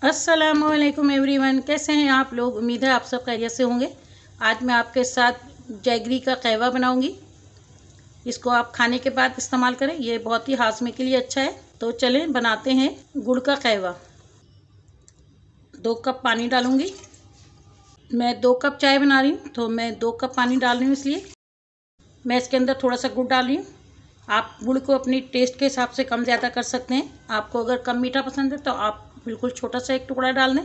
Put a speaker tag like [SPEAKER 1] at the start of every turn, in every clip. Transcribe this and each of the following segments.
[SPEAKER 1] अस्सलामुअलैकुम एवरीवन, कैसे हैं आप लोग। उम्मीद है आप सब खैरियत से होंगे। आज मैं आपके साथ जैगरी का कहवा बनाऊंगी। इसको आप खाने के बाद इस्तेमाल करें, ये बहुत ही हाजमे के लिए अच्छा है। तो चलें बनाते हैं गुड़ का कहवा। 2 कप पानी डालूंगी। मैं 2 कप चाय बना रही हूँ तो मैं 2 कप पानी डाल रही हूँ, इसलिए मैं इसके अंदर थोड़ा सा गुड़ डाल रही हूँ। आप गुड़ को अपनी टेस्ट के हिसाब से कम ज़्यादा कर सकते हैं। आपको अगर कम मीठा पसंद है तो आप बिल्कुल छोटा सा एक टुकड़ा डाल दें।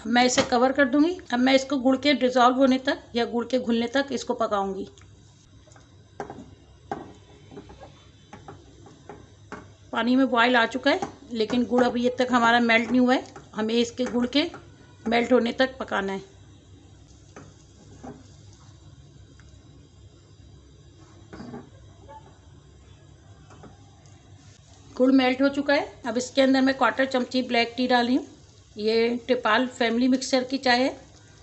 [SPEAKER 1] मैं इसे कवर कर दूंगी। अब मैं इसको गुड़ के डिज़ोल्व होने तक या गुड़ के घुलने तक इसको पकाऊंगी। पानी में बॉयल आ चुका है, लेकिन गुड़ अभी ये तक हमारा मेल्ट नहीं हुआ है। हमें इसके गुड़ के मेल्ट होने तक पकाना है। गुड़ मेल्ट हो चुका है। अब इसके अंदर मैं 1/4 चमची ब्लैक टी डाली हूँ। ये टिपाल फैमिली मिक्सचर की चाय है,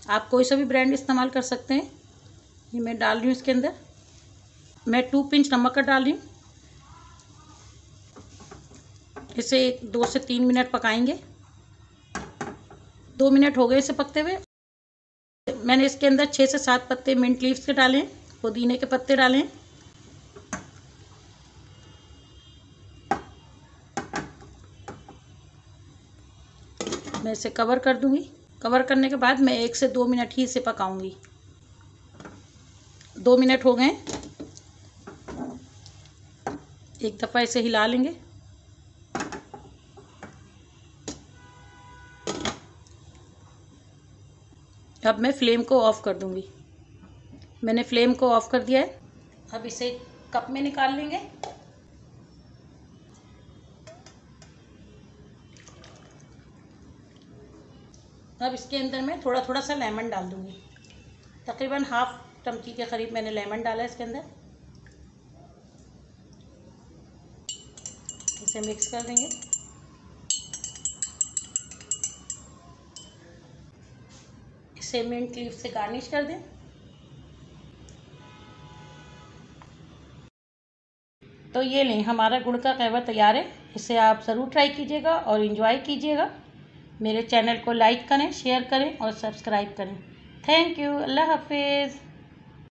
[SPEAKER 1] आप कोई सा भी ब्रांड इस्तेमाल कर सकते हैं। ये मैं डाल रही हूँ इसके अंदर। मैं 2 पिंच नमक का डाल रही हूँ। इसे 2 से 3 मिनट पकाएंगे। 2 मिनट हो गए इसे पकते हुए। मैंने इसके अंदर 6 से 7 पत्ते मिंट लीव्स के डाले हैं, पुदीने के पत्ते डाले हैं। मैं इसे कवर कर दूंगी। कवर करने के बाद मैं 1 से 2 मिनट ही इसे पकाऊंगी। 2 मिनट हो गए। एक दफ़ा इसे हिला लेंगे। अब मैं फ्लेम को ऑफ़ कर दूंगी। मैंने फ्लेम को ऑफ़ कर दिया है। अब इसे कप में निकाल लेंगे। अब इसके अंदर मैं थोड़ा थोड़ा सा लेमन डाल दूंगी। तकरीबन हाफ चमची के करीब मैंने लेमन डाला है इसके अंदर। इसे मिक्स कर देंगे। इसे मिंट लीफ से गार्निश कर दें। तो ये लें, हमारा गुड़ का कहवा तैयार है। इसे आप ज़रूर ट्राई कीजिएगा और इन्जॉय कीजिएगा। मेरे चैनल को लाइक करें, शेयर करें और सब्सक्राइब करें। Thank you. अल्लाह हाफिज़।